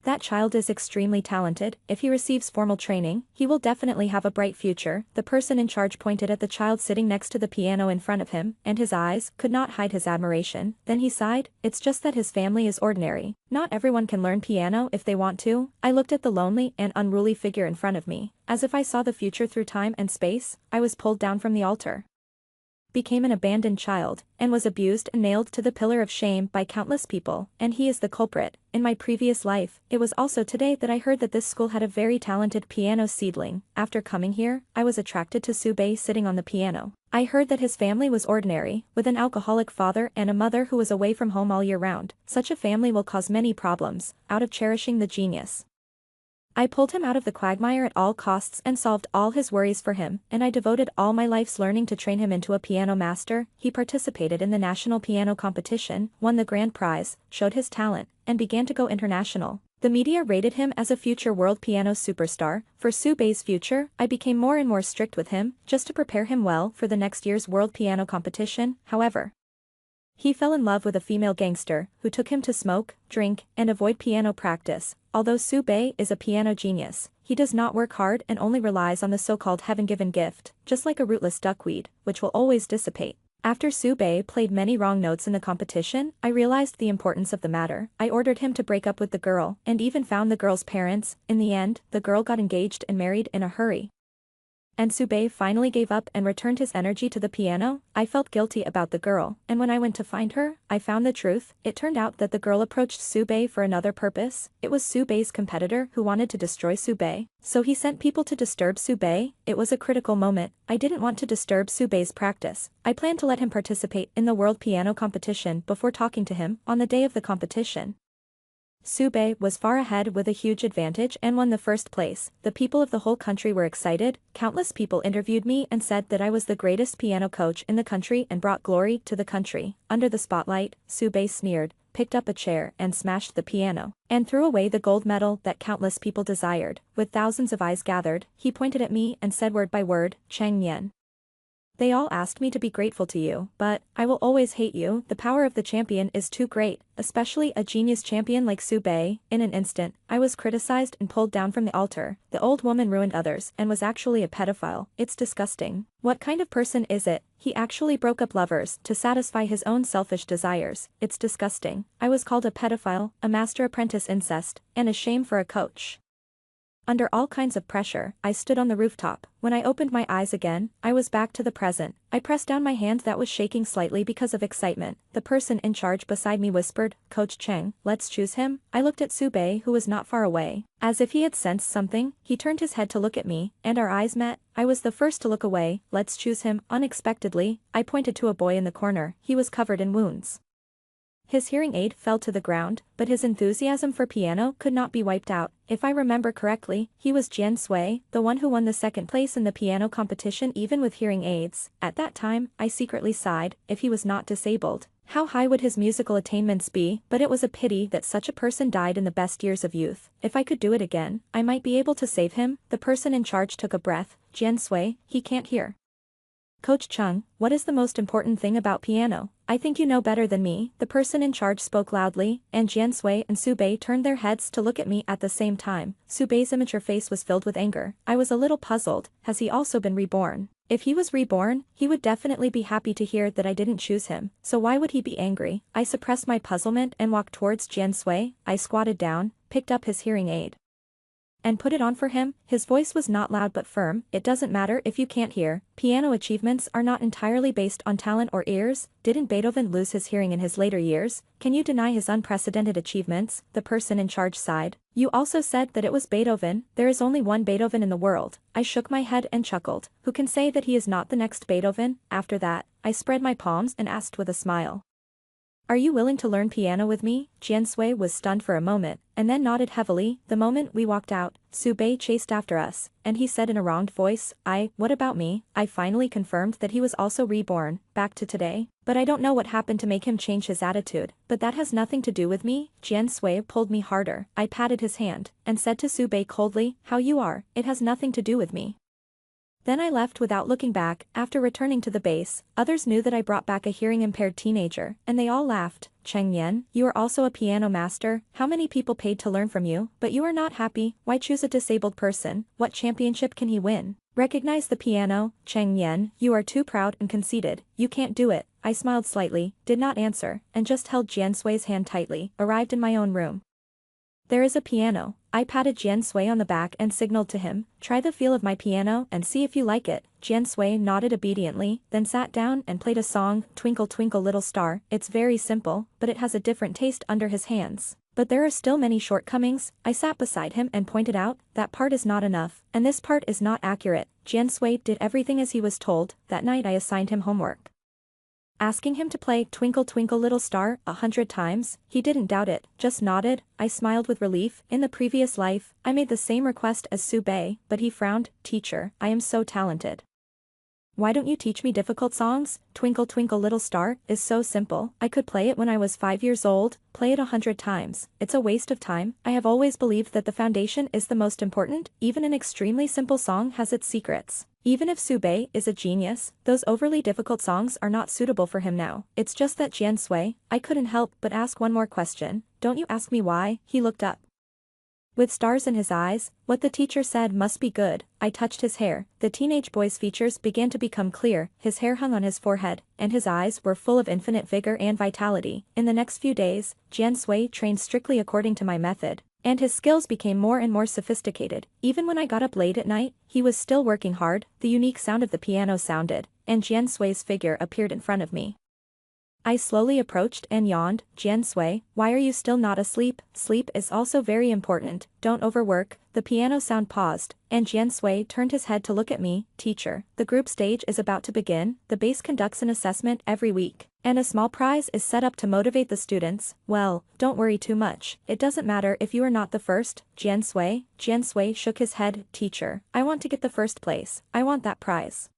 That child is extremely talented. If he receives formal training, he will definitely have a bright future. The person in charge pointed at the child sitting next to the piano in front of him, and his eyes could not hide his admiration. Then he sighed, "It's just that his family is ordinary. Not everyone can learn piano if they want to." I looked at the lonely and unruly figure in front of me. As if I saw the future through time and space, I was pulled down from the altar, became an abandoned child, and was abused and nailed to the pillar of shame by countless people, and he is the culprit. In my previous life, it was also today that I heard that this school had a very talented piano seedling. After coming here, I was attracted to Sube sitting on the piano. I heard that his family was ordinary, with an alcoholic father and a mother who was away from home all year round. Such a family will cause many problems, out of cherishing the genius. I pulled him out of the quagmire at all costs and solved all his worries for him, and I devoted all my life's learning to train him into a piano master. He participated in the national piano competition, won the grand prize, showed his talent, and began to go international. The media rated him as a future world piano superstar. For Sube's future, I became more and more strict with him, just to prepare him well for the next year's world piano competition. However, he fell in love with a female gangster, who took him to smoke, drink, and avoid piano practice. Although Sube is a piano genius, he does not work hard and only relies on the so-called heaven-given gift, just like a rootless duckweed, which will always dissipate. After Sube played many wrong notes in the competition, I realized the importance of the matter. I ordered him to break up with the girl, and even found the girl's parents. In the end, the girl got engaged and married in a hurry, and Sube finally gave up and returned his energy to the piano. I felt guilty about the girl, and when I went to find her, I found the truth. It turned out that the girl approached Sube for another purpose. It was Sube's competitor who wanted to destroy Sube, so he sent people to disturb Sube. It was a critical moment. I didn't want to disturb Sube's practice. I planned to let him participate in the world piano competition before talking to him on the day of the competition. Sube was far ahead with a huge advantage and won the first place. The people of the whole country were excited. Countless people interviewed me and said that I was the greatest piano coach in the country and brought glory to the country. Under the spotlight, Sube sneered, picked up a chair and smashed the piano, and threw away the gold medal that countless people desired. With thousands of eyes gathered, he pointed at me and said word by word, "Chang Yen. They all asked me to be grateful to you, but I will always hate you. The power of the champion is too great, especially a genius champion like Sube." In an instant, I was criticized and pulled down from the altar. The old woman ruined others and was actually a pedophile. It's disgusting. What kind of person is it? He actually broke up lovers to satisfy his own selfish desires. It's disgusting. I was called a pedophile, a master-apprentice incest, and a shame for a coach. Under all kinds of pressure, I stood on the rooftop. When I opened my eyes again, I was back to the present. I pressed down my hand that was shaking slightly because of excitement. The person in charge beside me whispered, "Coach Cheng, let's choose him." I looked at Sube, who was not far away. As if he had sensed something, he turned his head to look at me, and our eyes met. I was the first to look away. "Let's choose him." Unexpectedly, I pointed to a boy in the corner. He was covered in wounds. His hearing aid fell to the ground, but his enthusiasm for piano could not be wiped out. If I remember correctly, he was Jian Sui, the one who won the second place in the piano competition even with hearing aids. At that time, I secretly sighed. If he was not disabled, how high would his musical attainments be? But it was a pity that such a person died in the best years of youth. If I could do it again, I might be able to save him. The person in charge took a breath. "Jian Sui, he can't hear." "Coach Chung, what is the most important thing about piano? I think you know better than me." The person in charge spoke loudly, and Jian Sui and Sube turned their heads to look at me at the same time. Sube's immature face was filled with anger. I was a little puzzled. Has he also been reborn? If he was reborn, he would definitely be happy to hear that I didn't choose him. So why would he be angry? I suppressed my puzzlement and walked towards Jian Sui. I squatted down, picked up his hearing aid, and put it on for him. His voice was not loud but firm. "It doesn't matter if you can't hear. Piano achievements are not entirely based on talent or ears. Didn't Beethoven lose his hearing in his later years? Can you deny his unprecedented achievements?" The person in charge sighed. "You also said that it was Beethoven. There is only one Beethoven in the world." I shook my head and chuckled. "Who can say that he is not the next Beethoven?" After that, I spread my palms and asked with a smile, "Are you willing to learn piano with me?" Jian Sui was stunned for a moment, and then nodded heavily. The moment we walked out, Sube chased after us, and he said in a wronged voice, What about me?" I finally confirmed that he was also reborn, back to today. "But I don't know what happened to make him change his attitude." "But that has nothing to do with me." Jian Sui pulled me harder. I patted his hand, and said to Sube coldly, "How you are, it has nothing to do with me." Then I left without looking back. After returning to the base, others knew that I brought back a hearing-impaired teenager, and they all laughed. Cheng Yan, you are also a piano master. How many people paid to learn from you, but you are not happy? Why choose a disabled person? What championship can he win? Recognize the piano, Cheng Yan, you are too proud and conceited. You can't do it. I smiled slightly, did not answer, and just held Jian Sui's hand tightly. Arrived in my own room. There is a piano. I patted Jian Sui on the back and signaled to him, try the feel of my piano and see if you like it. Jian Sui nodded obediently, then sat down and played a song, Twinkle Twinkle Little Star. It's very simple, but it has a different taste under his hands. But there are still many shortcomings. I sat beside him and pointed out, that part is not enough, and this part is not accurate. Jian Sui did everything as he was told. That night I assigned him homework. Asking him to play Twinkle Twinkle Little Star 100 times, he didn't doubt it, just nodded. I smiled with relief. In the previous life, I made the same request as Su Bei, but he frowned. Teacher, I am so talented. Why don't you teach me difficult songs? Twinkle Twinkle Little Star is so simple. I could play it when I was 5 years old. Play it 100 times. It's a waste of time. I have always believed that the foundation is the most important. Even an extremely simple song has its secrets. Even if Su Bei is a genius, those overly difficult songs are not suitable for him now. It's just that Jian Sui, I couldn't help but ask one more question. Don't you ask me why? He looked up. With stars in his eyes, what the teacher said must be good. I touched his hair. The teenage boy's features began to become clear, his hair hung on his forehead, and his eyes were full of infinite vigor and vitality. In the next few days, Jian Sui trained strictly according to my method, and his skills became more and more sophisticated. Even when I got up late at night, he was still working hard. The unique sound of the piano sounded, and Jian Sui's figure appeared in front of me. I slowly approached and yawned. Jian Sui, why are you still not asleep? Sleep is also very important. Don't overwork. The piano sound paused, and Jian Sui turned his head to look at me. Teacher, the group stage is about to begin. The base conducts an assessment every week, and a small prize is set up to motivate the students. Well, don't worry too much. It doesn't matter if you are not the first. Jian Sui shook his head. Teacher, I want to get the first place. I want that prize.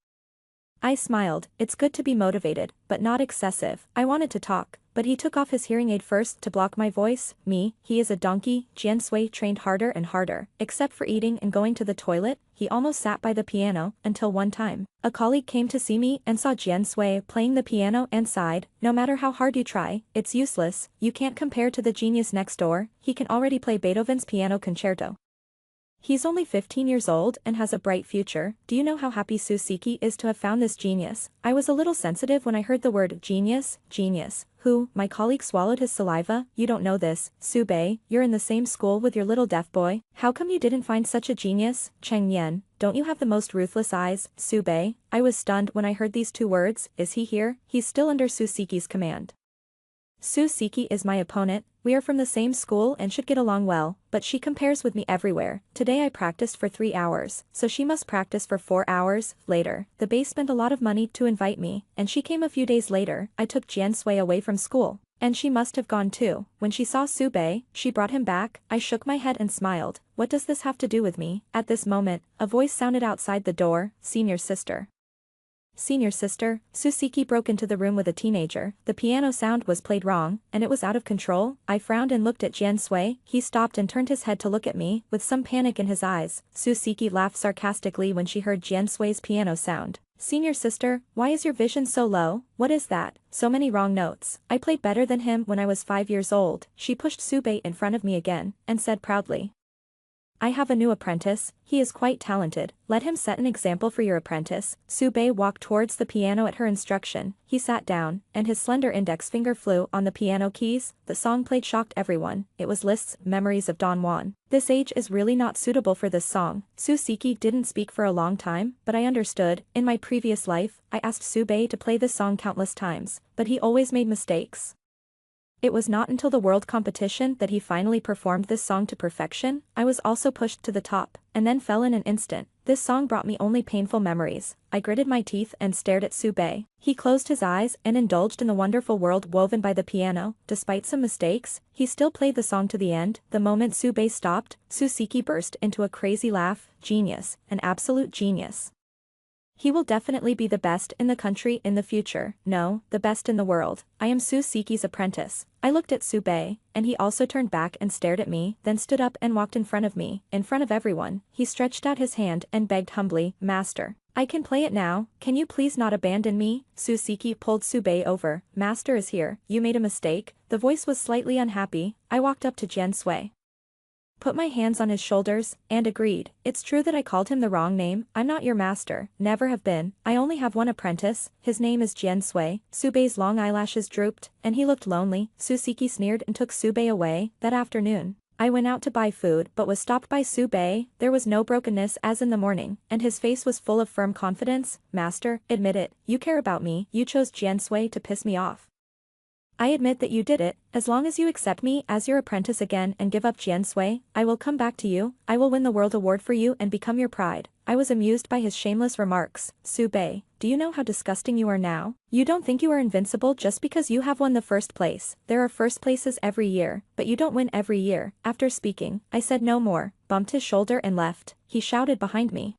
I smiled. It's good to be motivated, but not excessive. I wanted to talk, but he took off his hearing aid first to block my voice. He is a donkey. Jian Sui trained harder and harder. Except for eating and going to the toilet, he almost sat by the piano, until one time, a colleague came to see me and saw Jian Sui playing the piano and sighed. No matter how hard you try, it's useless. You can't compare to the genius next door. He can already play Beethoven's Piano Concerto. He's only 15 years old and has a bright future. Do you know how happy Su Siki is to have found this genius? I was a little sensitive when I heard the word genius. Who? My colleague swallowed his saliva. You don't know this, Su Bei, you're in the same school with your little deaf boy. How come you didn't find such a genius? Cheng Yan, don't you have the most ruthless eyes? Su Bei, I was stunned when I heard these two words. Is he here? He's still under Su Siki's command. Su Siki is my opponent. We are from the same school and should get along well, but she compares with me everywhere. Today I practiced for 3 hours, so she must practice for 4 hours. Later, the base spent a lot of money to invite me, and she came a few days later. I took Jian Sui away from school, and she must have gone too. When she saw Su Bei, she brought him back. I shook my head and smiled. What does this have to do with me? At this moment, a voice sounded outside the door. Senior sister. Senior sister, Su Siki broke into the room with a teenager. The piano sound was played wrong, and it was out of control. I frowned and looked at Jian Sui. He stopped and turned his head to look at me, with some panic in his eyes. Su Siki laughed sarcastically when she heard Jian Sui's piano sound. Senior sister, why is your vision so low? What is that? So many wrong notes. I played better than him when I was 5 years old. She pushed Su Bei in front of me again, and said proudly, I have a new apprentice. He is quite talented. Let him set an example for your apprentice. Su Bei walked towards the piano at her instruction. He sat down, and his slender index finger flew on the piano keys. The song played shocked everyone. It was Liszt's Memories of Don Juan. This age is really not suitable for this song. Su Siki didn't speak for a long time, but I understood. In my previous life, I asked Su Bei to play this song countless times, but he always made mistakes. It was not until the world competition that he finally performed this song to perfection. I was also pushed to the top, and then fell in an instant. This song brought me only painful memories. I gritted my teeth and stared at Su Bei. He closed his eyes and indulged in the wonderful world woven by the piano. Despite some mistakes, he still played the song to the end. The moment Su Bei stopped, Su Siki burst into a crazy laugh. Genius, an absolute genius. He will definitely be the best in the country in the future. No, the best in the world. I am Su Siki's apprentice. I looked at Su Bei, and he also turned back and stared at me, then stood up and walked in front of me. In front of everyone, he stretched out his hand and begged humbly, Master, I can play it now, can you please not abandon me? Susiki pulled Subei over. Master is here, you made a mistake. The voice was slightly unhappy. I walked up to Jian Sui, put my hands on his shoulders, and agreed. It's true that I called him the wrong name. I'm not your master, never have been. I only have one apprentice, his name is Jian Sui. Subei's long eyelashes drooped, and he looked lonely. Susiki sneered and took Subei away. That afternoon, I went out to buy food but was stopped by Subei. There was no brokenness as in the morning, and his face was full of firm confidence. Master, admit it, you care about me. You chose Jian Sui to piss me off. I admit that you did it. As long as you accept me as your apprentice again and give up Jian Sui, I will come back to you. I will win the world award for you and become your pride. I was amused by his shameless remarks. Subei, do you know how disgusting you are now? You don't think you are invincible just because you have won the first place. There are first places every year, but you don't win every year. After speaking, I said no more, bumped his shoulder and left. He shouted behind me.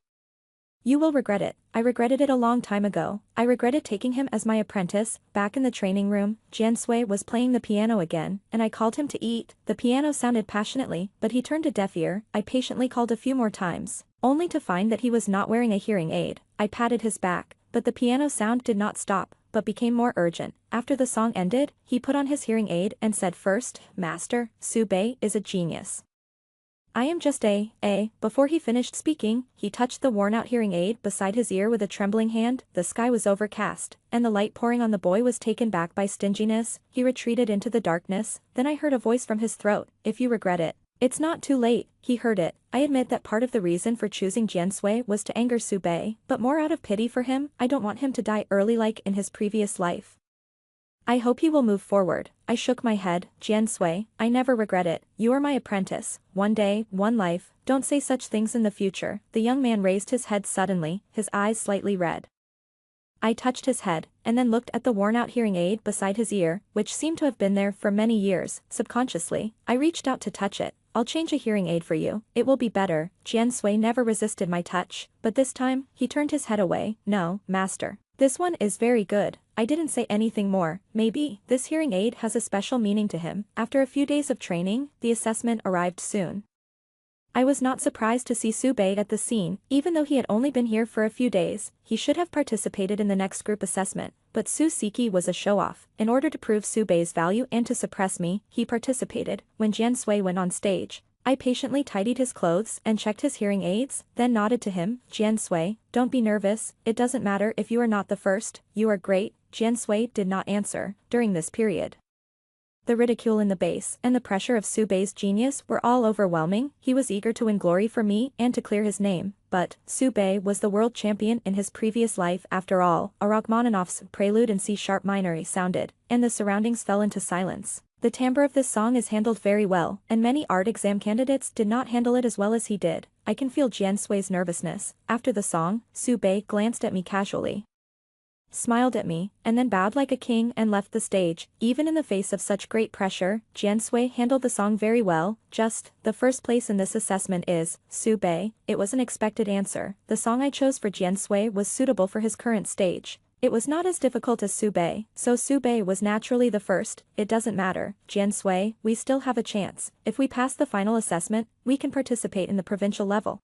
You will regret it. I regretted it a long time ago. I regretted taking him as my apprentice. Back in the training room, Jian Sui was playing the piano again, and I called him to eat. The piano sounded passionately, but he turned a deaf ear. I patiently called a few more times, only to find that he was not wearing a hearing aid. I patted his back, but the piano sound did not stop, but became more urgent. After the song ended, he put on his hearing aid and said, "First, Master, Subei is a genius. I am just a. Before he finished speaking, he touched the worn-out hearing aid beside his ear with a trembling hand. The sky was overcast, and the light pouring on the boy was taken back by stinginess. He retreated into the darkness. Then I heard a voice from his throat. If you regret it, it's not too late. He heard it. I admit that part of the reason for choosing Jian Sui was to anger Subei, but more out of pity for him. I don't want him to die early like in his previous life. I hope he will move forward. I shook my head. Jian Sui, I never regret it. You are my apprentice. One day, one life. Don't say such things in the future. The young man raised his head suddenly, his eyes slightly red. I touched his head, and then looked at the worn-out hearing aid beside his ear, which seemed to have been there for many years. Subconsciously, I reached out to touch it. I'll change a hearing aid for you. It will be better. Jian Sui never resisted my touch, but this time, he turned his head away. No, master. This one is very good. I didn't say anything more. Maybe, this hearing aid has a special meaning to him. After a few days of training, the assessment arrived soon. I was not surprised to see Subei at the scene, even though he had only been here for a few days. He should have participated in the next group assessment, but Susiki was a show-off. In order to prove Subei's value and to suppress me, he participated. When Jian Sui went on stage, I patiently tidied his clothes and checked his hearing aids, then nodded to him. Jian Sui, don't be nervous. It doesn't matter if you are not the first. You are great. Jian Sui did not answer. During this period, the ridicule in the base and the pressure of Subei's genius were all overwhelming. He was eager to win glory for me and to clear his name, but Subei was the world champion in his previous life after all. A Rachmaninoff's prelude in C-sharp minor sounded, and the surroundings fell into silence. The timbre of this song is handled very well, and many art exam candidates did not handle it as well as he did. I can feel Jian Sui's nervousness. After the song, Subei glanced at me casually, smiled at me, and then bowed like a king and left the stage. Even in the face of such great pressure, Jian Sui handled the song very well. Just, the first place in this assessment is, Subei. It was an expected answer. The song I chose for Jian Sui was suitable for his current stage. It was not as difficult as Subei, so Subei was naturally the first. It doesn't matter, Jian Sui, we still have a chance. If we pass the final assessment, we can participate in the provincial level.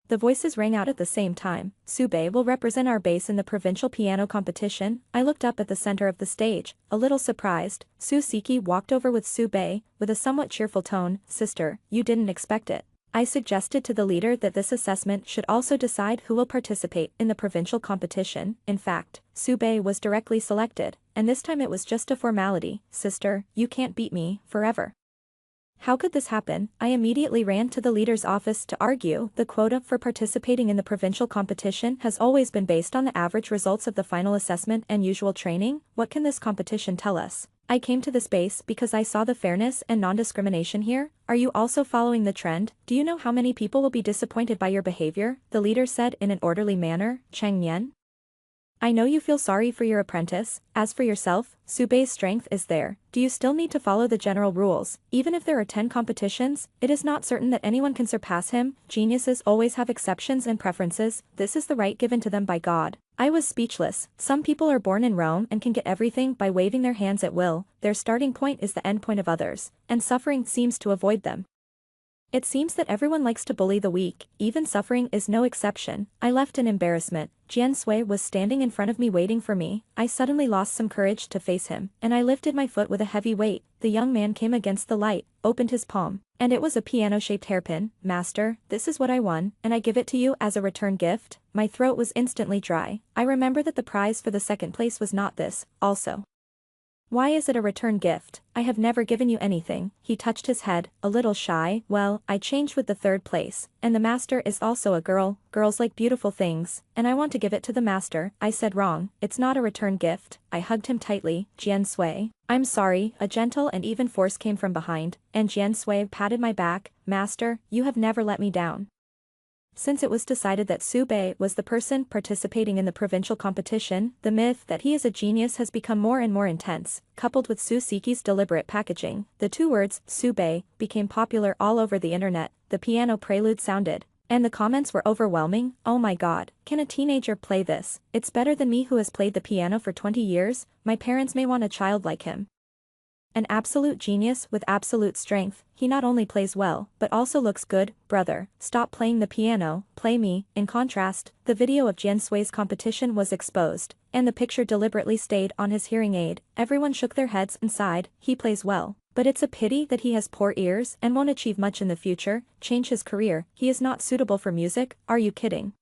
The voices rang out at the same time. Subei will represent our base in the provincial piano competition. I looked up at the center of the stage, a little surprised. Susiki walked over with Subei, with a somewhat cheerful tone. Sister, you didn't expect it. I suggested to the leader that this assessment should also decide who will participate in the provincial competition. In fact, Subei was directly selected, and this time it was just a formality. Sister, you can't beat me, forever. How could this happen? I immediately ran to the leader's office to argue. The quota for participating in the provincial competition has always been based on the average results of the final assessment and usual training. What can this competition tell us? I came to this base because I saw the fairness and non-discrimination here. Are you also following the trend? Do you know how many people will be disappointed by your behavior? The leader said in an orderly manner. Cheng Nian, I know you feel sorry for your apprentice. As for yourself, Subei's strength is there. Do you still need to follow the general rules? Even if there are 10 competitions, it is not certain that anyone can surpass him. Geniuses always have exceptions and preferences. This is the right given to them by God. I was speechless. Some people are born in Rome and can get everything by waving their hands at will. Their starting point is the end point of others, and suffering seems to avoid them. It seems that everyone likes to bully the weak, even suffering is no exception. I left in embarrassment. Jian Sui was standing in front of me waiting for me. I suddenly lost some courage to face him, and I lifted my foot with a heavy weight. The young man came against the light, opened his palm, and it was a piano-shaped hairpin. Master, this is what I won, and I give it to you as a return gift. My throat was instantly dry. I remember that the prize for the second place was not this, also. Why is it a return gift? I have never given you anything. He touched his head, a little shy. Well, I changed with the third place, and the master is also a girl. Girls like beautiful things, and I want to give it to the master. I said wrong. It's not a return gift. I hugged him tightly. Jian Sui. I'm sorry. A gentle and even force came from behind, and Jian Sui patted my back. Master, you have never let me down. Since it was decided that Su Bei was the person participating in the provincial competition, the myth that he is a genius has become more and more intense. Coupled with Su Siki's deliberate packaging, the two words, Su Bei, became popular all over the internet. The piano prelude sounded, and the comments were overwhelming. Oh my god, can a teenager play this? It's better than me who has played the piano for 20 years, my parents may want a child like him. An absolute genius with absolute strength, he not only plays well, but also looks good. Brother, stop playing the piano, play me. In contrast, the video of Jian Sui's competition was exposed, and the picture deliberately stayed on his hearing aid. Everyone shook their heads and sighed. He plays well, but it's a pity that he has poor ears and won't achieve much in the future. Change his career, he is not suitable for music. Are you kidding?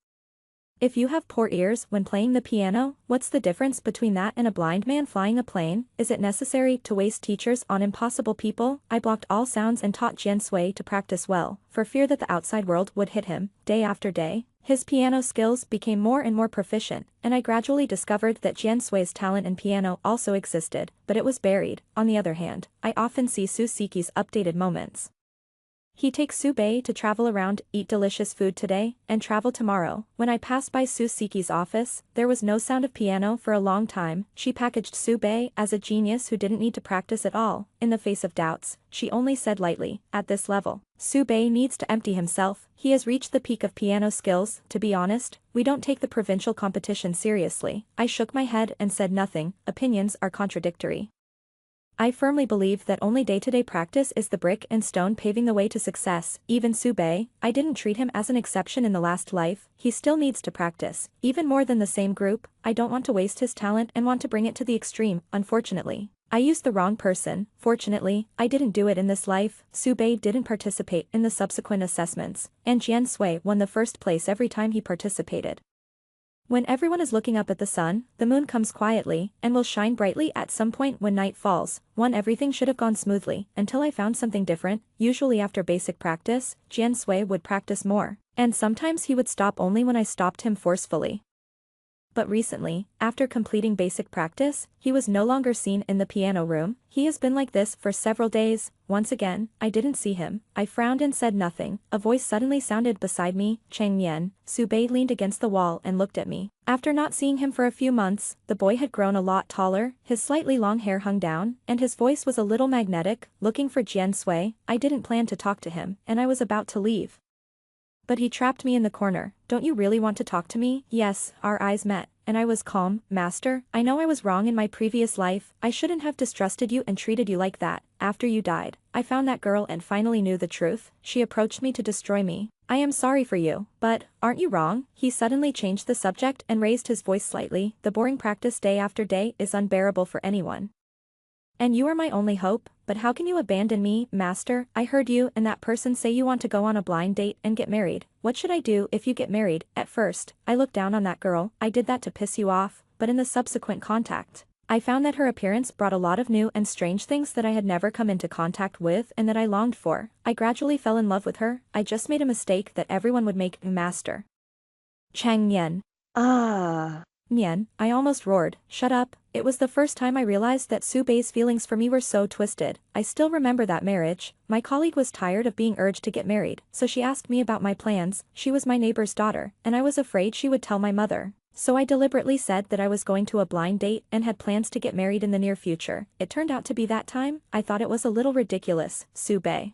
If you have poor ears when playing the piano, what's the difference between that and a blind man flying a plane? Is it necessary to waste teachers on impossible people? I blocked all sounds and taught Jian Sui to practice well, for fear that the outside world would hit him. Day after day, his piano skills became more and more proficient, and I gradually discovered that Jian Sui's talent in piano also existed, but it was buried. On the other hand, I often see Su Siki's updated moments. He takes Su Bei to travel around, eat delicious food today, and travel tomorrow. When I passed by Su Siki's office, there was no sound of piano for a long time. She packaged Su Bei as a genius who didn't need to practice at all. In the face of doubts, she only said lightly, at this level, Su Bei needs to empty himself. He has reached the peak of piano skills. To be honest, we don't take the provincial competition seriously. I shook my head and said nothing. Opinions are contradictory. I firmly believe that only day-to-day practice is the brick and stone paving the way to success. Even Su Bei, I didn't treat him as an exception in the last life. He still needs to practice, even more than the same group. I don't want to waste his talent and want to bring it to the extreme. Unfortunately, I used the wrong person. Fortunately, I didn't do it in this life. Su Bei didn't participate in the subsequent assessments, and Jian Sui won the first place every time he participated. When everyone is looking up at the sun, the moon comes quietly, and will shine brightly at some point when night falls. Everything should have gone smoothly, until I found something different. Usually after basic practice, Jian Sui would practice more, and sometimes he would stop only when I stopped him forcefully. But recently, after completing basic practice, he was no longer seen in the piano room. He has been like this for several days. Once again, I didn't see him. I frowned and said nothing. A voice suddenly sounded beside me. Cheng Yan. Su Bei leaned against the wall and looked at me. After not seeing him for a few months, the boy had grown a lot taller, his slightly long hair hung down, and his voice was a little magnetic. Looking for Jian Sui, I didn't plan to talk to him, and I was about to leave. But he trapped me in the corner. Don't you really want to talk to me? Yes, our eyes met, and I was calm. Master, I know I was wrong in my previous life. I shouldn't have distrusted you and treated you like that. After you died, I found that girl and finally knew the truth. She approached me to destroy me. I am sorry for you, but, aren't you wrong? He suddenly changed the subject and raised his voice slightly. The boring practice day after day is unbearable for anyone. And you are my only hope, but how can you abandon me, Master? I heard you and that person say you want to go on a blind date and get married. What should I do if you get married? At first, I looked down on that girl. I did that to piss you off, but in the subsequent contact, I found that her appearance brought a lot of new and strange things that I had never come into contact with and that I longed for. I gradually fell in love with her. I just made a mistake that everyone would make, Master. Chang Yan. Nian, I almost roared. Shut up. It was the first time I realized that Su Bei's feelings for me were so twisted. I still remember that marriage. My colleague was tired of being urged to get married, so she asked me about my plans. She was my neighbor's daughter, and I was afraid she would tell my mother. So I deliberately said that I was going to a blind date and had plans to get married in the near future. It turned out to be that time. I thought it was a little ridiculous, Su Bei.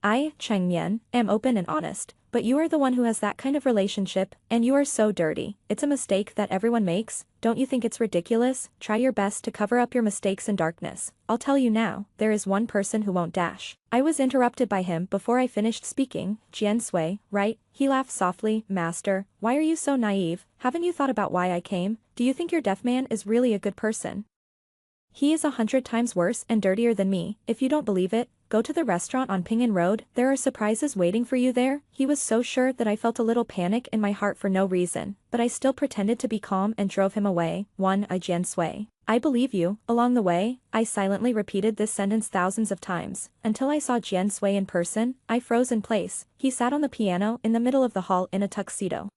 I, Cheng Mian, am open and honest, but you are the one who has that kind of relationship, and you are so dirty. It's a mistake that everyone makes, don't you think it's ridiculous? Try your best to cover up your mistakes in darkness. I'll tell you now, there is one person who won't dash. I was interrupted by him before I finished speaking. Jian Sui, right? He laughed softly. Master, why are you so naive? Haven't you thought about why I came? Do you think your deaf man is really a good person? He is 100 times worse and dirtier than me. If you don't believe it, go to the restaurant on Ping'an Road, there are surprises waiting for you there. He was so sure that I felt a little panic in my heart for no reason, but I still pretended to be calm and drove him away. A Jian Sui. I believe you. Along the way, I silently repeated this sentence thousands of times, until I saw Jian Sui in person. I froze in place. He sat on the piano in the middle of the hall in a tuxedo.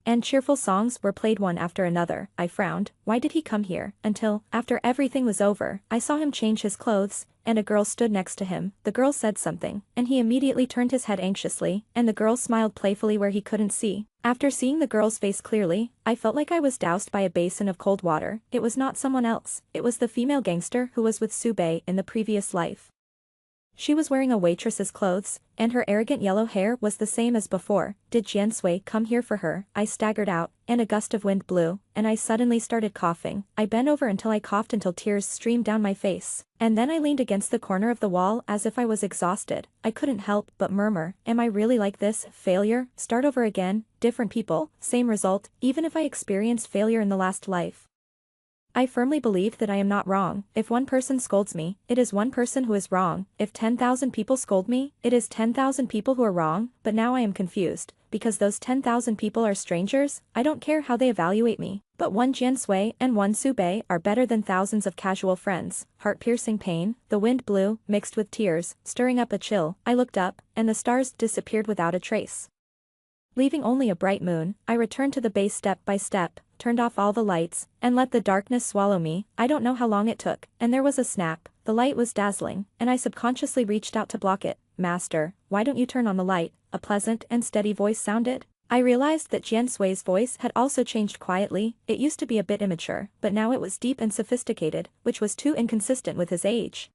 And cheerful songs were played one after another. I frowned. Why did he come here? Until, after everything was over, I saw him change his clothes, and a girl stood next to him. The girl said something, and he immediately turned his head anxiously, and the girl smiled playfully where he couldn't see. After seeing the girl's face clearly, I felt like I was doused by a basin of cold water. It was not someone else. It was the female gangster who was with Su Bei in the previous life. She was wearing a waitress's clothes, and her arrogant yellow hair was the same as before. Did Jian Sui come here for her? I staggered out, and a gust of wind blew, and I suddenly started coughing. I bent over until I coughed until tears streamed down my face, and then I leaned against the corner of the wall as if I was exhausted. I couldn't help but murmur, am I really like this? Failure? Start over again? Different people? Same result? Even if I experienced failure in the last life, I firmly believe that I am not wrong. If one person scolds me, it is one person who is wrong. If 10,000 people scold me, it is 10,000 people who are wrong. But now I am confused, because those 10,000 people are strangers. I don't care how they evaluate me, but one Jian Sui and one Su Bei are better than thousands of casual friends. Heart-piercing pain, the wind blew, mixed with tears, stirring up a chill. I looked up, and the stars disappeared without a trace. Leaving only a bright moon, I returned to the base step by step, turned off all the lights, and let the darkness swallow me. I don't know how long it took, and there was a snap. The light was dazzling, and I subconsciously reached out to block it. Master, why don't you turn on the light? A pleasant and steady voice sounded. I realized that Jian Sui's voice had also changed quietly. It used to be a bit immature, but now it was deep and sophisticated, which was too inconsistent with his age.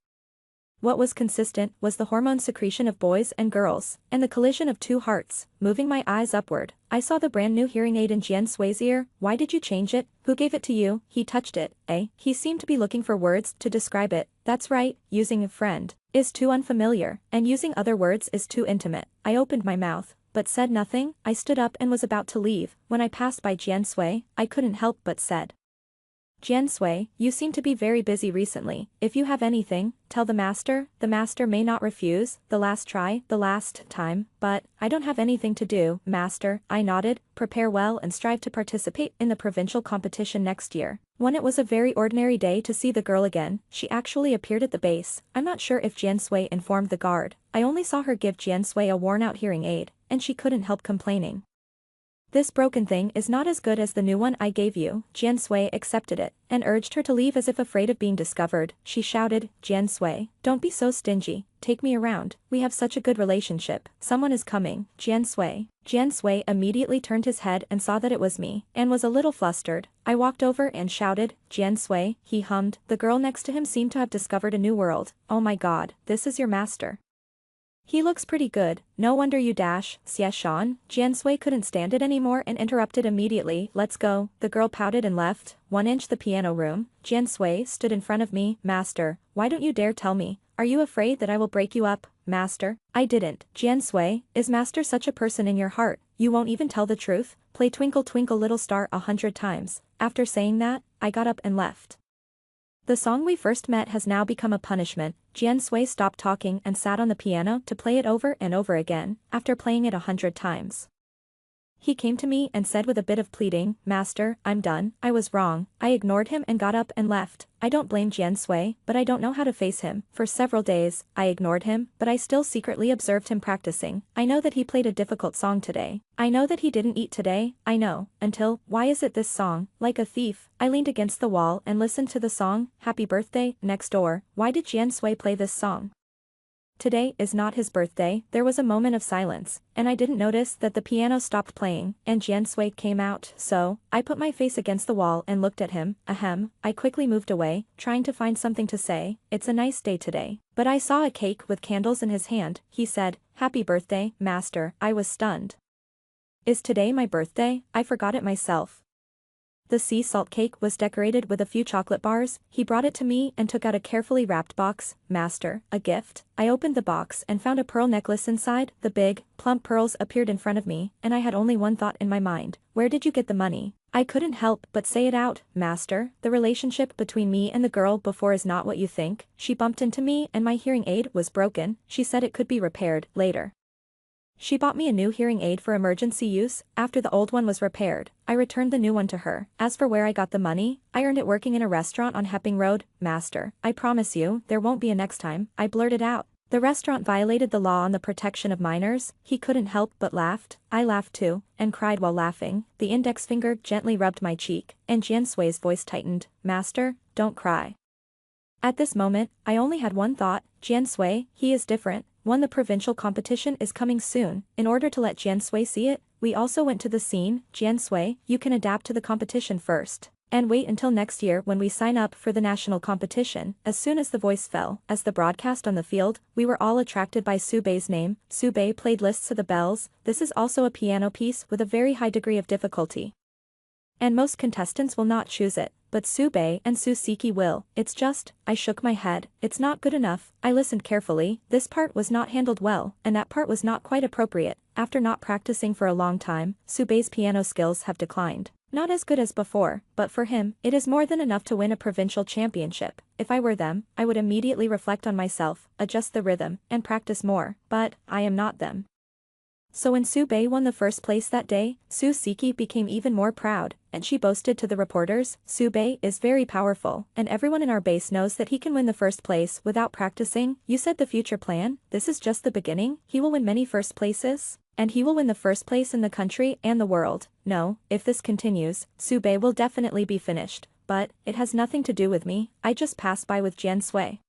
What was consistent was the hormone secretion of boys and girls, and the collision of two hearts. Moving my eyes upward, I saw the brand new hearing aid in Jian Sui's ear. Why did you change it? Who gave it to you? He touched it, eh? He seemed to be looking for words to describe it. That's right, using a friend is too unfamiliar, and using other words is too intimate. I opened my mouth, but said nothing. I stood up and was about to leave. When I passed by Jian Sui, I couldn't help but said, Jian Sui, you seem to be very busy recently. If you have anything, tell the master may not refuse, the last time, but I don't have anything to do, master. I nodded. Prepare well and strive to participate in the provincial competition next year. When it was a very ordinary day to see the girl again, she actually appeared at the base. I'm not sure if Jian Sui informed the guard. I only saw her give Jian Sui a worn-out hearing aid, and she couldn't help complaining. This broken thing is not as good as the new one I gave you. Jian Sui accepted it, and urged her to leave as if afraid of being discovered. She shouted, Jian Sui, don't be so stingy, take me around, we have such a good relationship. Someone is coming. Jian Sui. Jian Sui immediately turned his head and saw that it was me, and was a little flustered. I walked over and shouted, Jian Sui, he hummed. The girl next to him seemed to have discovered a new world. Oh my god, this is your master. He looks pretty good, no wonder you dash, Xie Shan. Jian Sui couldn't stand it anymore and interrupted immediately. Let's go. The girl pouted and left. 1 inch the piano room. Jian Sui stood in front of me. Master, why don't you dare tell me? Are you afraid that I will break you up? Master, I didn't. Jian Sui, is master such a person in your heart? You won't even tell the truth? Play Twinkle Twinkle Little Star 100 times. After saying that, I got up and left. The song we first met has now become a punishment. Jian Sui stopped talking and sat on the piano to play it over and over again, after playing it 100 times. He came to me and said with a bit of pleading, Master, I'm done, I was wrong. I ignored him and got up and left. I don't blame Jian Sui, but I don't know how to face him. For several days, I ignored him, but I still secretly observed him practicing. I know that he played a difficult song today. I know that he didn't eat today, I know, until, why is it this song? Like a thief, I leaned against the wall and listened to the song, Happy Birthday, Next Door. Why did Jian Sui play this song? Today is not his birthday. There was a moment of silence, and I didn't notice that the piano stopped playing, and Jian Sui came out, so, I put my face against the wall and looked at him. Ahem, I quickly moved away, trying to find something to say. It's a nice day today. But I saw a cake with candles in his hand. He said, "Happy birthday, master." I was stunned. Is today my birthday? I forgot it myself. The sea salt cake was decorated with a few chocolate bars. He brought it to me and took out a carefully wrapped box. "Master, a gift." I opened the box and found a pearl necklace inside. The big, plump pearls appeared in front of me, and I had only one thought in my mind. Where did you get the money? I couldn't help but say it out. "Master, the relationship between me and the girl before is not what you think. She bumped into me and my hearing aid was broken. She said it could be repaired later. She bought me a new hearing aid for emergency use. After the old one was repaired, I returned the new one to her. As for where I got the money, I earned it working in a restaurant on Hepping Road." "Master, I promise you, there won't be a next time," I blurted out. "The restaurant violated the law on the protection of minors." He couldn't help but laughed. I laughed too, and cried while laughing. The index finger gently rubbed my cheek, and Jian Sui's voice tightened. "Master, don't cry." At this moment, I only had one thought. Jian Sui, he is different. One, the provincial competition is coming soon. In order to let Jian Sui see it, we also went to the scene. "Jian Sui, you can adapt to the competition first. And wait until next year when we sign up for the national competition." As soon as the voice fell, as the broadcast on the field, we were all attracted by Su Bei's name. Su Bei played lists of the bells. This is also a piano piece with a very high degree of difficulty. And most contestants will not choose it, but Su Bei and Su Siki will. It's just, I shook my head. It's not good enough. I listened carefully. This part was not handled well, and that part was not quite appropriate. After not practicing for a long time, Su Bei's piano skills have declined. Not as good as before, but for him, it is more than enough to win a provincial championship. If I were them, I would immediately reflect on myself, adjust the rhythm, and practice more, but, I am not them. So when Su Bei won the first place that day, Su Siki became even more proud, and she boasted to the reporters, "Su Bei is very powerful, and everyone in our base knows that he can win the first place without practicing." You said the future plan? This is just the beginning. He will win many first places? And he will win the first place in the country and the world. No, if this continues, Su Bei will definitely be finished, but, it has nothing to do with me. I just passed by with Jian Sui.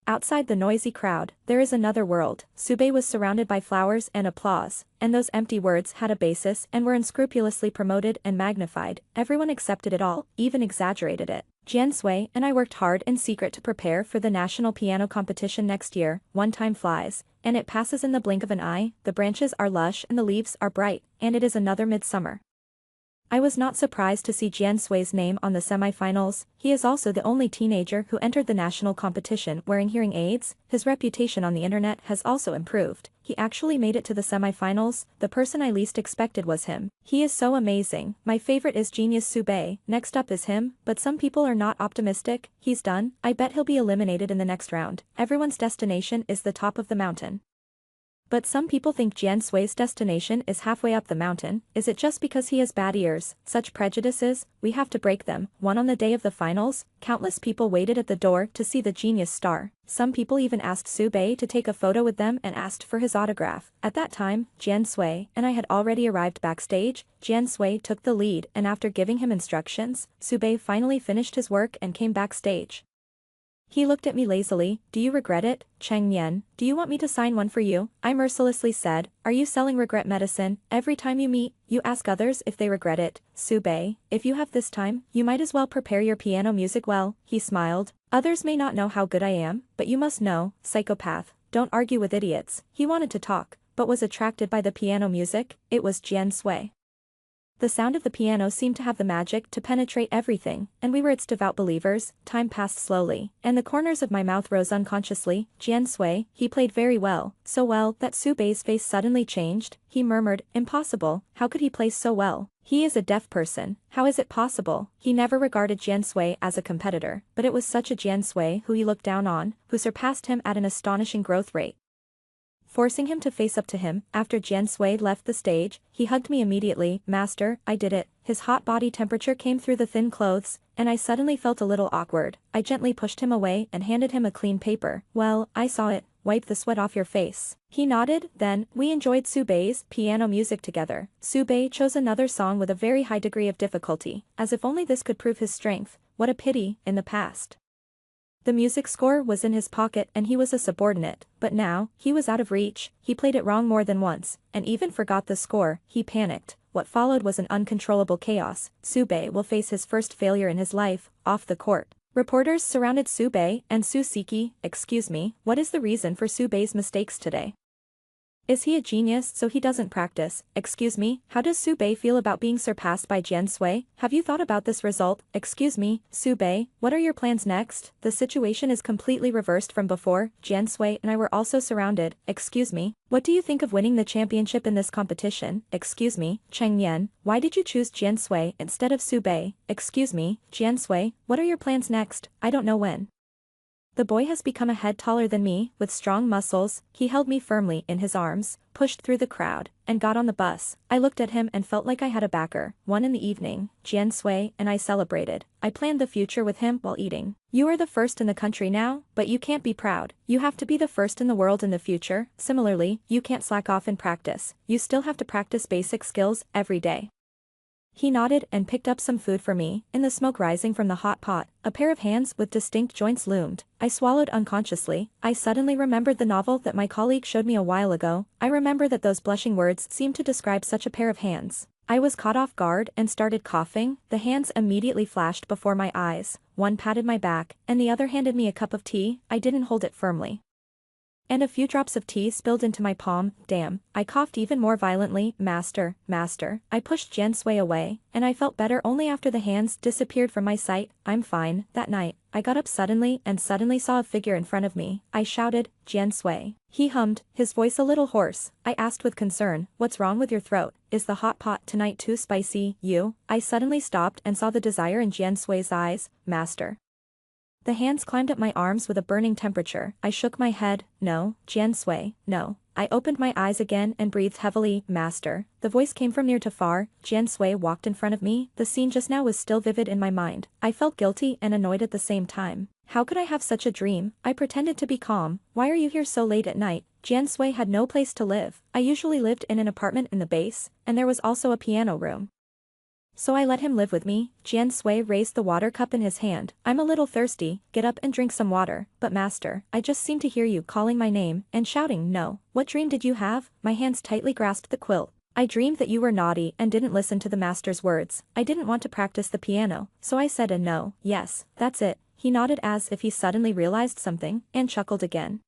Outside the noisy crowd, there is another world. Su Bei was surrounded by flowers and applause, and those empty words had a basis and were unscrupulously promoted and magnified. Everyone accepted it all, even exaggerated it. Jian Sui and I worked hard in secret to prepare for the national piano competition next year. One time flies, and it passes in the blink of an eye. The branches are lush and the leaves are bright, and it is another midsummer. I was not surprised to see Jian Sui's name on the semi-finals. He is also the only teenager who entered the national competition wearing hearing aids. His reputation on the internet has also improved. He actually made it to the semi-finals. The person I least expected was him. He is so amazing. My favorite is genius Su Bei. Next up is him, but some people are not optimistic. He's done. I bet he'll be eliminated in the next round. Everyone's destination is the top of the mountain. But some people think Jian Sui's destination is halfway up the mountain. Is it just because he has bad ears? Such prejudices, we have to break them. On the day of the finals, countless people waited at the door to see the genius star. Some people even asked Su Bei to take a photo with them and asked for his autograph. At that time, Jian Sui and I had already arrived backstage. Jian Sui took the lead, and after giving him instructions, Su Bei finally finished his work and came backstage. He looked at me lazily. "Do you regret it, Cheng Yan? Do you want me to sign one for you?" I mercilessly said, "Are you selling regret medicine? Every time you meet, you ask others if they regret it." "Su Bei, if you have this time, you might as well prepare your piano music well." He smiled. "Others may not know how good I am, but you must know, psychopath, don't argue with idiots." He wanted to talk, but was attracted by the piano music. It was Jian Sui. The sound of the piano seemed to have the magic to penetrate everything, and we were its devout believers. Time passed slowly, and the corners of my mouth rose unconsciously. Jian Sui, he played very well, so well that Su Bei's face suddenly changed. He murmured, "Impossible, how could he play so well? He is a deaf person, how is it possible?" He never regarded Jian Sui as a competitor, but it was such a Jian Sui who he looked down on, who surpassed him at an astonishing growth rate. Forcing him to face up to him, after Jian Sui left the stage, he hugged me immediately. "Master, I did it." His hot body temperature came through the thin clothes, and I suddenly felt a little awkward. I gently pushed him away and handed him a clean paper. "Well, I saw it. Wipe the sweat off your face." He nodded. Then, we enjoyed Su Bei's piano music together. Su Bei chose another song with a very high degree of difficulty, as if only this could prove his strength. What a pity, in the past. The music score was in his pocket and he was a subordinate, but now, he was out of reach, he played it wrong more than once, and even forgot the score. He panicked. What followed was an uncontrollable chaos. Sube will face his first failure in his life, off the court. Reporters surrounded Sube and Susiki. Excuse me, what is the reason for Sube's mistakes today? Is he a genius so he doesn't practice? Excuse me, how does Sube feel about being surpassed by Jiansui? Have you thought about this result? Excuse me, Sube, what are your plans next? The situation is completely reversed from before. Jiansui and I were also surrounded. Excuse me, what do you think of winning the championship in this competition? Excuse me, Cheng Yan, why did you choose Jiansui instead of Sube? Excuse me, Jiansui, what are your plans next? I don't know when. The boy has become a head taller than me, with strong muscles. He held me firmly in his arms, pushed through the crowd, and got on the bus. I looked at him and felt like I had a backer. 1 in the evening, Jiansui and I celebrated. I planned the future with him while eating. You are the first in the country now, but you can't be proud. You have to be the first in the world in the future. Similarly, you can't slack off in practice. You still have to practice basic skills every day. He nodded and picked up some food for me. In the smoke rising from the hot pot, a pair of hands with distinct joints loomed. I swallowed unconsciously. I suddenly remembered the novel that my colleague showed me a while ago. I remember that those blushing words seemed to describe such a pair of hands. I was caught off guard and started coughing. The hands immediately flashed before my eyes. One patted my back, and the other handed me a cup of tea. I didn't hold it firmly. And a few drops of tea spilled into my palm. Damn, I coughed even more violently. Master, master. I pushed Jiansui away, and I felt better only after the hands disappeared from my sight. I'm fine. That night, I got up suddenly and suddenly saw a figure in front of me. I shouted, Jiansui. He hummed, his voice a little hoarse. I asked with concern, what's wrong with your throat? Is the hot pot tonight too spicy? You? I suddenly stopped and saw the desire in Jiansui's eyes. Master. The hands climbed up my arms with a burning temperature. I shook my head. No, Jiansui, no. I opened my eyes again and breathed heavily. Master. The voice came from near to far. Jiansui walked in front of me. The scene just now was still vivid in my mind. I felt guilty and annoyed at the same time. How could I have such a dream? I pretended to be calm. Why are you here so late at night? Jiansui had no place to live. I usually lived in an apartment in the base, and there was also a piano room. So I let him live with me. Jiansui raised the water cup in his hand. I'm a little thirsty, get up and drink some water. But master, I just seem to hear you calling my name and shouting no. What dream did you have? My hands tightly grasped the quilt. I dreamed that you were naughty and didn't listen to the master's words. I didn't want to practice the piano, so I said a no. Yes, that's it. He nodded as if he suddenly realized something, and chuckled again.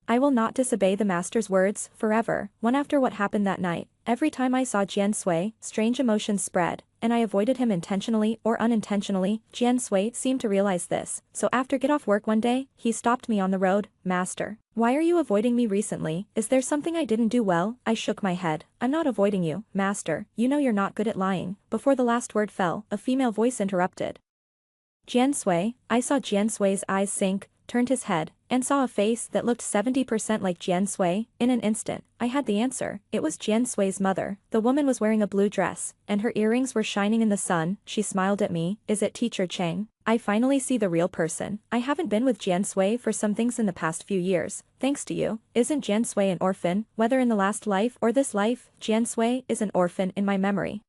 I will not disobey the master's words, forever. One after what happened that night, every time I saw Jiansui, strange emotions spread, and I avoided him intentionally or unintentionally. Jiansui seemed to realize this, so after get off work one day, he stopped me on the road. Master. Why are you avoiding me recently? Is there something I didn't do well? I shook my head. I'm not avoiding you, master. You know you're not good at lying. Before the last word fell, a female voice interrupted. Jiansui. I saw Jiansui's eyes sink, turned his head, and saw a face that looked 70% like Jiansui. In an instant, I had the answer. It was Jiansui's mother. The woman was wearing a blue dress, and her earrings were shining in the sun. She smiled at me. Is it Teacher Chang? I finally see the real person. I haven't been with Jiansui for some things in the past few years, thanks to you. Isn't Jiansui an orphan, whether in the last life or this life? Jiansui is an orphan in my memory.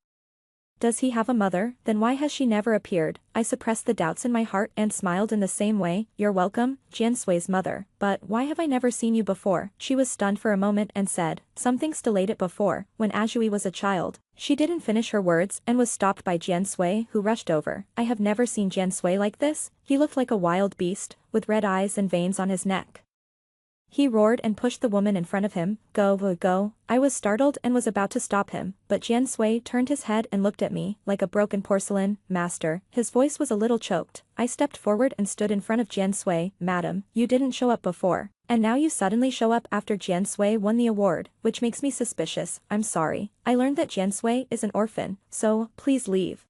Does he have a mother? Then why has she never appeared? I suppressed the doubts in my heart and smiled in the same way. You're welcome, Jiansui's mother. But why have I never seen you before? She was stunned for a moment and said, something's delayed it before, when Ajui was a child. She didn't finish her words and was stopped by Jiansui, who rushed over. I have never seen Jiansui like this. He looked like a wild beast, with red eyes and veins on his neck. He roared and pushed the woman in front of him. Go, go. I was startled and was about to stop him, but Jiansui turned his head and looked at me, like a broken porcelain. Master. His voice was a little choked. I stepped forward and stood in front of Jiansui. Madam, you didn't show up before, and now you suddenly show up after Jiansui won the award, which makes me suspicious. I'm sorry. I learned that Jiansui is an orphan, so, please leave.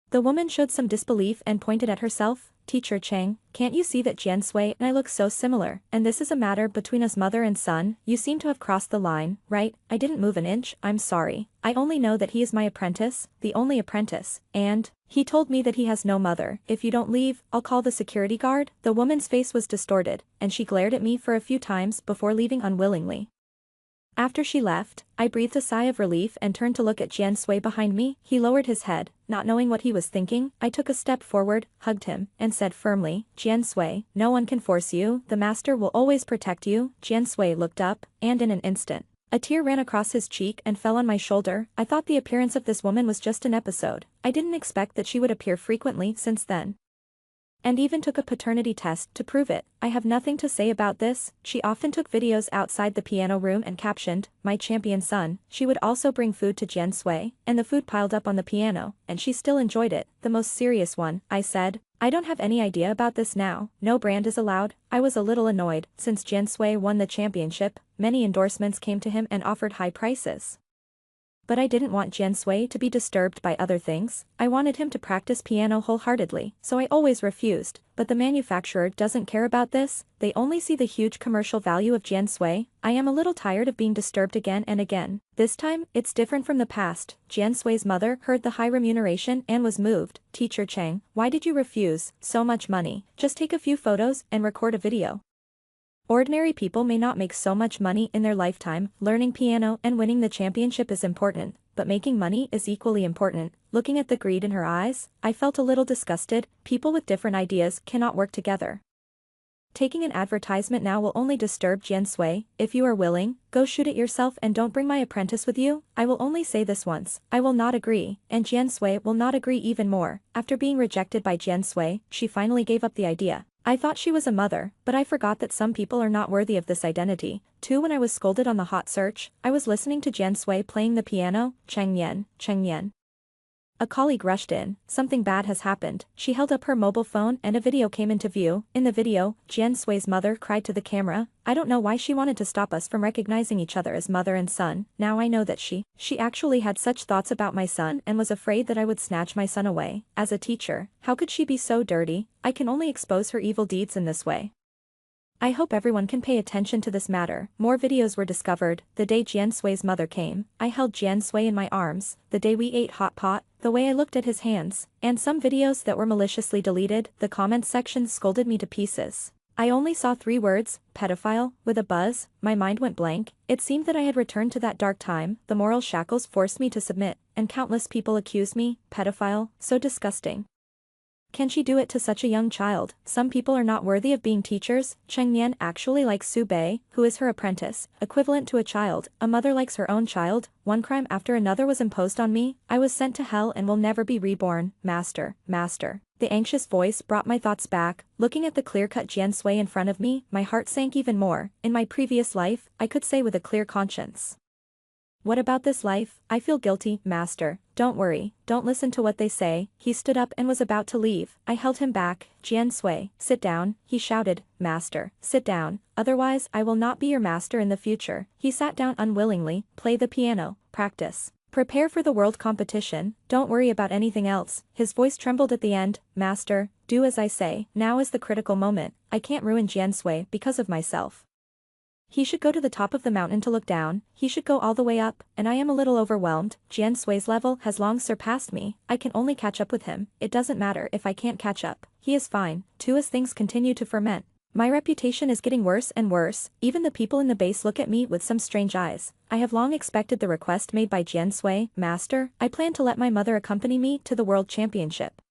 The woman showed some disbelief and pointed at herself. Teacher Chang, can't you see that Jiansui and I look so similar, and this is a matter between us mother and son? You seem to have crossed the line, right? I didn't move an inch. I'm sorry. I only know that he is my apprentice, the only apprentice, and he told me that he has no mother. If you don't leave, I'll call the security guard. The woman's face was distorted, and she glared at me for a few times before leaving unwillingly. After she left, I breathed a sigh of relief and turned to look at Jiansui behind me. He lowered his head, Not knowing what he was thinking, I took a step forward, hugged him, and said firmly, Jian Sui, no one can force you, the master will always protect you. Jian Sui looked up, and in an instant, a tear ran across his cheek and fell on my shoulder. I thought the appearance of this woman was just an episode. I didn't expect that she would appear frequently since then. And even took a paternity test to prove it. I have nothing to say about this. She often took videos outside the piano room and captioned, my champion son. She would also bring food to Jian Sui, and the food piled up on the piano, and she still enjoyed it. The most serious one, I said. I don't have any idea about this now. No brand is allowed. I was a little annoyed. Since Jian Sui won the championship, many endorsements came to him and offered high prices. But I didn't want Jian Sui to be disturbed by other things. I wanted him to practice piano wholeheartedly, so I always refused. But the manufacturer doesn't care about this. They only see the huge commercial value of Jian Sui. I am a little tired of being disturbed again and again. This time, it's different from the past. Jian Sui's mother heard the high remuneration and was moved. Teacher Cheng, why did you refuse? So much money. Just take a few photos and record a video. Ordinary people may not make so much money in their lifetime. Learning piano and winning the championship is important, but making money is equally important. Looking at the greed in her eyes, I felt a little disgusted. People with different ideas cannot work together. Taking an advertisement now will only disturb Jian Sui. If you are willing, go shoot it yourself and don't bring my apprentice with you. I will only say this once. I will not agree, and Jian Sui will not agree even more. After being rejected by Jian Sui, she finally gave up the idea. I thought she was a mother, but I forgot that some people are not worthy of this identity. Too, when I was scolded on the hot search, I was listening to Jian Sui playing the piano. Cheng Yan, Cheng Yan. A colleague rushed in. Something bad has happened. She held up her mobile phone and a video came into view. In the video, Jian Sui's mother cried to the camera. I don't know why she wanted to stop us from recognizing each other as mother and son. Now I know that she actually had such thoughts about my son and was afraid that I would snatch my son away. As a teacher, how could she be so dirty? I can only expose her evil deeds in this way. I hope everyone can pay attention to this matter. More videos were discovered. The day Jian Sui's mother came, I held Jian Sui in my arms. The day we ate hot pot, the way I looked at his hands, and some videos that were maliciously deleted. The comments section scolded me to pieces. I only saw 3 words, pedophile, with a buzz. My mind went blank. It seemed that I had returned to that dark time. The moral shackles forced me to submit, and countless people accused me, pedophile, so disgusting. Can she do it to such a young child? Some people are not worthy of being teachers. Cheng Yan actually likes Su Bei, who is her apprentice, equivalent to a child. A mother likes her own child. One crime after another was imposed on me. I was sent to hell and will never be reborn. Master, master. The anxious voice brought my thoughts back. Looking at the clear-cut Jian Sui in front of me, my heart sank even more. In my previous life, I could say with a clear conscience. What about this life? I feel guilty, master. Don't worry, don't listen to what they say. He stood up and was about to leave. I held him back. Jian Sui, sit down, he shouted. Master, sit down, otherwise I will not be your master in the future. He sat down unwillingly. Play the piano, practice. Prepare for the world competition, don't worry about anything else. His voice trembled at the end. Master, do as I say. Now is the critical moment. I can't ruin Jian Sui because of myself. He should go to the top of the mountain to look down. He should go all the way up, and I am a little overwhelmed. Jian Sui's level has long surpassed me. I can only catch up with him. It doesn't matter if I can't catch up. He is fine, too, as things continue to ferment. My reputation is getting worse and worse. Even the people in the base look at me with some strange eyes. I have long expected the request made by Jian Sui. Master, I plan to let my mother accompany me to the World Championship.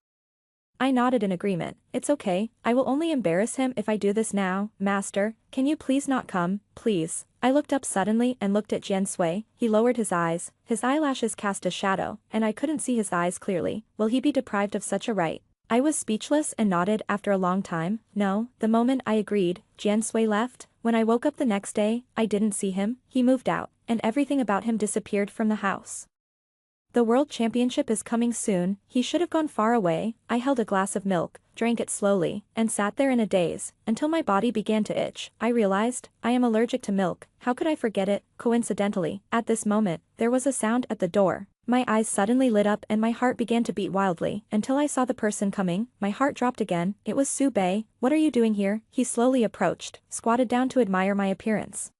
I nodded in agreement. It's okay, I will only embarrass him if I do this now. Master, can you please not come, please? I looked up suddenly and looked at Jian Sui. He lowered his eyes. His eyelashes cast a shadow, and I couldn't see his eyes clearly. Will he be deprived of such a right? I was speechless and nodded after a long time. No. The moment I agreed, Jian Sui left. When I woke up the next day, I didn't see him. He moved out, and everything about him disappeared from the house. The World Championship is coming soon. He should have gone far away. I held a glass of milk, drank it slowly, and sat there in a daze, until my body began to itch. I realized, I am allergic to milk. How could I forget it? Coincidentally, at this moment, there was a sound at the door. My eyes suddenly lit up and my heart began to beat wildly. Until I saw the person coming, my heart dropped again. It was Su Bei. What are you doing here? He slowly approached, squatted down to admire my appearance,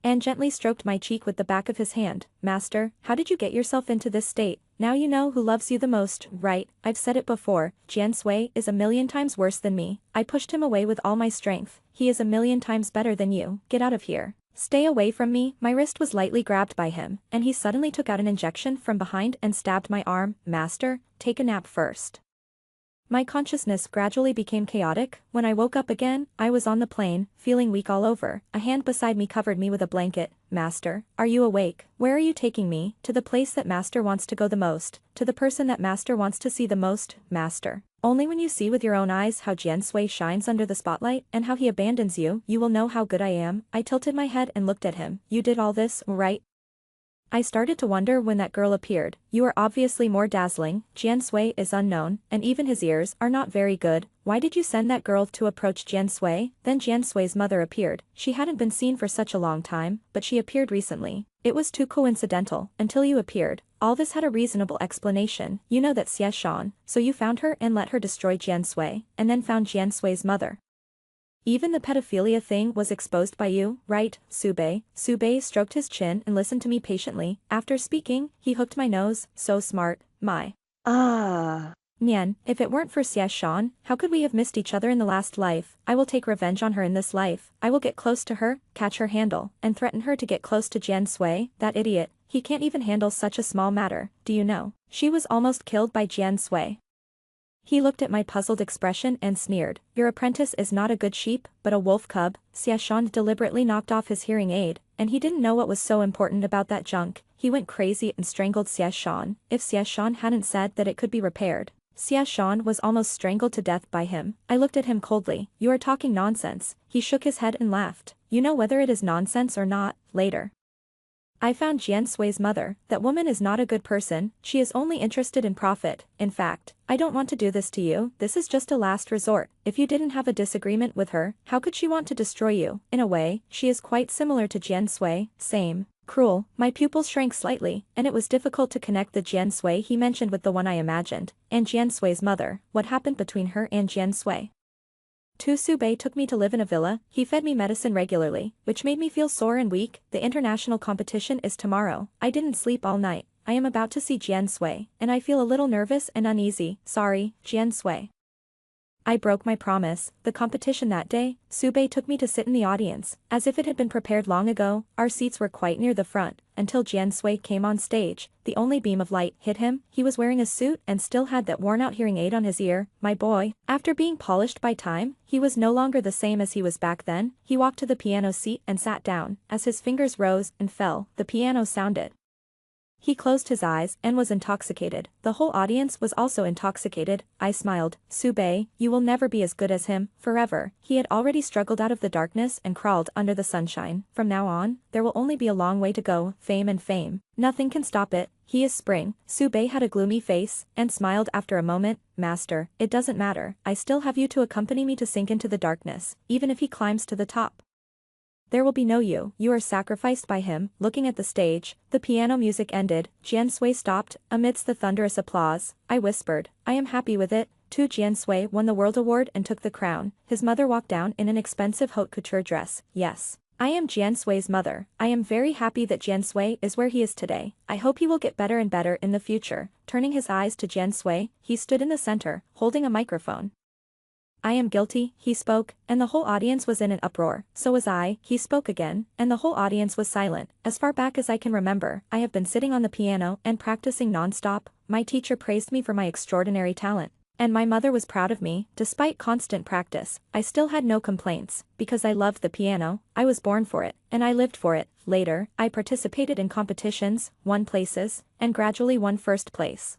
and gently stroked my cheek with the back of his hand. Master, how did you get yourself into this state? Now you know who loves you the most, right? I've said it before, Jian Sui is a million times worse than me. I pushed him away with all my strength. He is a million times better than you. Get out of here. Stay away from me. My wrist was lightly grabbed by him, and he suddenly took out an injection from behind and stabbed my arm. Master, take a nap first. My consciousness gradually became chaotic. When I woke up again, I was on the plane, feeling weak all over. A hand beside me covered me with a blanket. Master, are you awake? Where are you taking me? To the place that Master wants to go the most. To the person that Master wants to see the most. Master. Only when you see with your own eyes how Jian Sui shines under the spotlight and how he abandons you, you will know how good I am. I tilted my head and looked at him. You did all this, right? I started to wonder when that girl appeared. You are obviously more dazzling. Jian Sui is unknown, and even his ears are not very good. Why did you send that girl to approach Jian Sui? Then Jian Sui's mother appeared. She hadn't been seen for such a long time, but she appeared recently. It was too coincidental, until you appeared. All this had a reasonable explanation. You know that Xie Shan, so you found her and let her destroy Jian Sui, and then found Jian Sui's mother. Even the pedophilia thing was exposed by you, right, Sube? Sube stroked his chin and listened to me patiently. After speaking, he hooked my nose. So smart, my. Nian, if it weren't for Xie Shan, how could we have missed each other in the last life? I will take revenge on her in this life. I will get close to her, catch her handle, and threaten her to get close to Jian Sui. That idiot, he can't even handle such a small matter. Do you know? She was almost killed by Jian Sui. He looked at my puzzled expression and sneered. Your apprentice is not a good sheep, but a wolf cub. Xie Shan deliberately knocked off his hearing aid, and he didn't know what was so important about that junk. He went crazy and strangled Xie Shan. If Xie Shan hadn't said that it could be repaired, Xie Shan was almost strangled to death by him. I looked at him coldly. You are talking nonsense. He shook his head and laughed. You know whether it is nonsense or not, later. I found Jian Sui's mother. That woman is not a good person. She is only interested in profit. In fact, I don't want to do this to you. This is just a last resort. If you didn't have a disagreement with her, how could she want to destroy you? In a way, she is quite similar to Jian Sui. Same. Cruel. My pupils shrank slightly, and it was difficult to connect the Jian Sui he mentioned with the one I imagined. And Jian Sui's mother. What happened between her and Jian Sui? Tu Sube took me to live in a villa. He fed me medicine regularly, which made me feel sore and weak. The international competition is tomorrow. I didn't sleep all night. I am about to see Jian Sui, and I feel a little nervous and uneasy. Sorry, Jian Sui. I broke my promise. The competition that day, Sube took me to sit in the audience, as if it had been prepared long ago. Our seats were quite near the front, until Jian Sui came on stage. The only beam of light hit him. He was wearing a suit and still had that worn-out hearing aid on his ear. My boy. After being polished by time, he was no longer the same as he was back then. He walked to the piano seat and sat down. As his fingers rose and fell, the piano sounded. He closed his eyes and was intoxicated. The whole audience was also intoxicated. I smiled. Sube, you will never be as good as him, forever. He had already struggled out of the darkness and crawled under the sunshine. From now on, there will only be a long way to go. Fame and fame. Nothing can stop it. He is spring. Sube had a gloomy face, and smiled after a moment. Master, it doesn't matter. I still have you to accompany me to sink into the darkness, even if he climbs to the top. There will be no you. You are sacrificed by him. Looking at the stage, the piano music ended. Jian Sui stopped, amidst the thunderous applause. I whispered, I am happy with it. Tu Jian Sui won the world award and took the crown. His mother walked down in an expensive haute couture dress. Yes. I am Jian Sui's mother. I am very happy that Jian Sui is where he is today. I hope he will get better and better in the future. Turning his eyes to Jian Sui, he stood in the center, holding a microphone. I am guilty, he spoke, and the whole audience was in an uproar. So was I. He spoke again, and the whole audience was silent. As far back as I can remember, I have been sitting on the piano and practicing non-stop. My teacher praised me for my extraordinary talent. And my mother was proud of me. Despite constant practice, I still had no complaints, because I loved the piano. I was born for it, and I lived for it. Later, I participated in competitions, won places, and gradually won first place.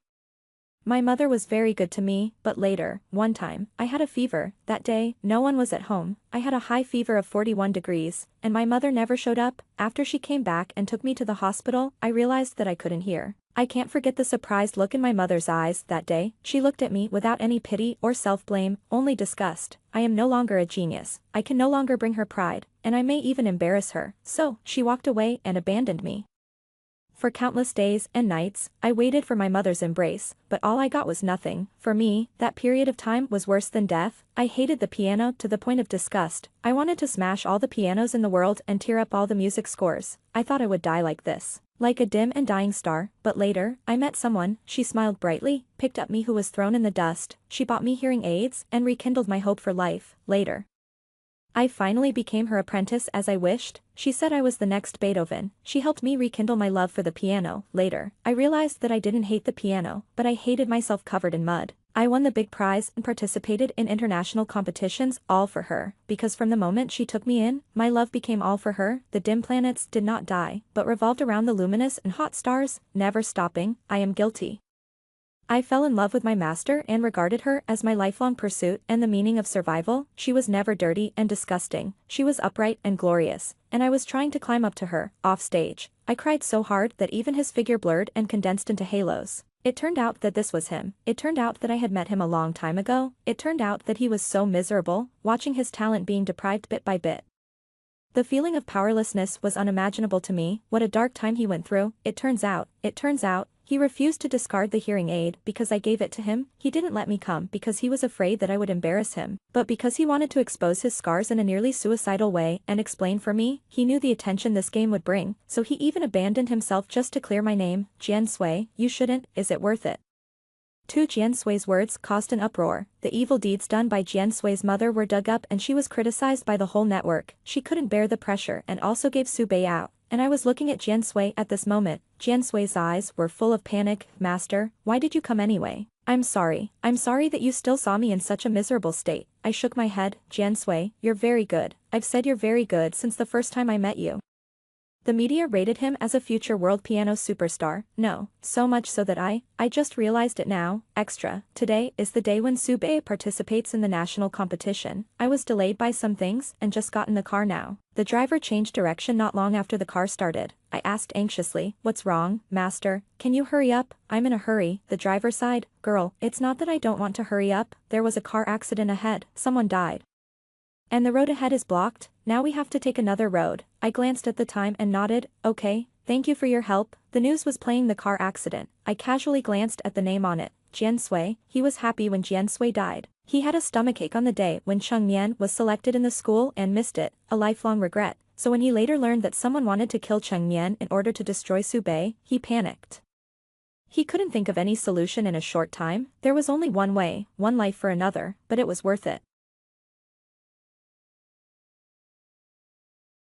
My mother was very good to me, but later, one time, I had a fever. That day, no one was at home. I had a high fever of 41 degrees, and my mother never showed up. After she came back and took me to the hospital, I realized that I couldn't hear. I can't forget the surprised look in my mother's eyes that day. She looked at me without any pity or self-blame, only disgust. I am no longer a genius. I can no longer bring her pride, and I may even embarrass her. So, she walked away and abandoned me. For countless days and nights, I waited for my mother's embrace, but all I got was nothing. For me, that period of time was worse than death. I hated the piano to the point of disgust. I wanted to smash all the pianos in the world and tear up all the music scores. I thought I would die like this, like a dim and dying star. But later, I met someone. She smiled brightly, picked up me who was thrown in the dust. She bought me hearing aids and rekindled my hope for life. Later, I finally became her apprentice as I wished. She said I was the next Beethoven. She helped me rekindle my love for the piano. Later, I realized that I didn't hate the piano, but I hated myself covered in mud. I won the big prize and participated in international competitions, all for her, because from the moment she took me in, my love became all for her. The dim planets did not die, but revolved around the luminous and hot stars, never stopping. I am guilty. I fell in love with my master and regarded her as my lifelong pursuit and the meaning of survival. She was never dirty and disgusting, she was upright and glorious, and I was trying to climb up to her, off stage. I cried so hard that even his figure blurred and condensed into halos. It turned out that this was him. It turned out that I had met him a long time ago. It turned out that he was so miserable, watching his talent being deprived bit by bit. The feeling of powerlessness was unimaginable to me. What a dark time he went through. It turns out, he refused to discard the hearing aid because I gave it to him. He didn't let me come because he was afraid that I would embarrass him, but because he wanted to expose his scars in a nearly suicidal way and explain for me. He knew the attention this game would bring, so he even abandoned himself just to clear my name. Jian Sui, you shouldn't, is it worth it? Jian Sui's words caused an uproar. The evil deeds done by Jian Sui's mother were dug up and she was criticized by the whole network. She couldn't bear the pressure and also gave Su Bei out. And I was looking at Jian Sui at this moment. Jian Sui's eyes were full of panic. Master, why did you come anyway? I'm sorry that you still saw me in such a miserable state. I shook my head. Jian Sui, you're very good. I've said you're very good since the first time I met you. The media rated him as a future world piano superstar. No, so much so that I just realized it now. Extra. Today is the day when Su Bei participates in the national competition. I was delayed by some things and just got in the car now. The driver changed direction not long after the car started. I asked anxiously, what's wrong, master? Can you hurry up? I'm in a hurry. The driver sighed. Girl, it's not that I don't want to hurry up. There was a car accident ahead. Someone died. And the road ahead is blocked. Now we have to take another road. I glanced at the time and nodded. Okay, thank you for your help. The news was playing the car accident. I casually glanced at the name on it. Jian Sui. He was happy when Jian Sui died. He had a stomachache on the day when Cheng Mian was selected in the school and missed it, a lifelong regret. So when he later learned that someone wanted to kill Cheng Mian in order to destroy Su Bei, he panicked. He couldn't think of any solution in a short time. There was only one way, one life for another, but it was worth it.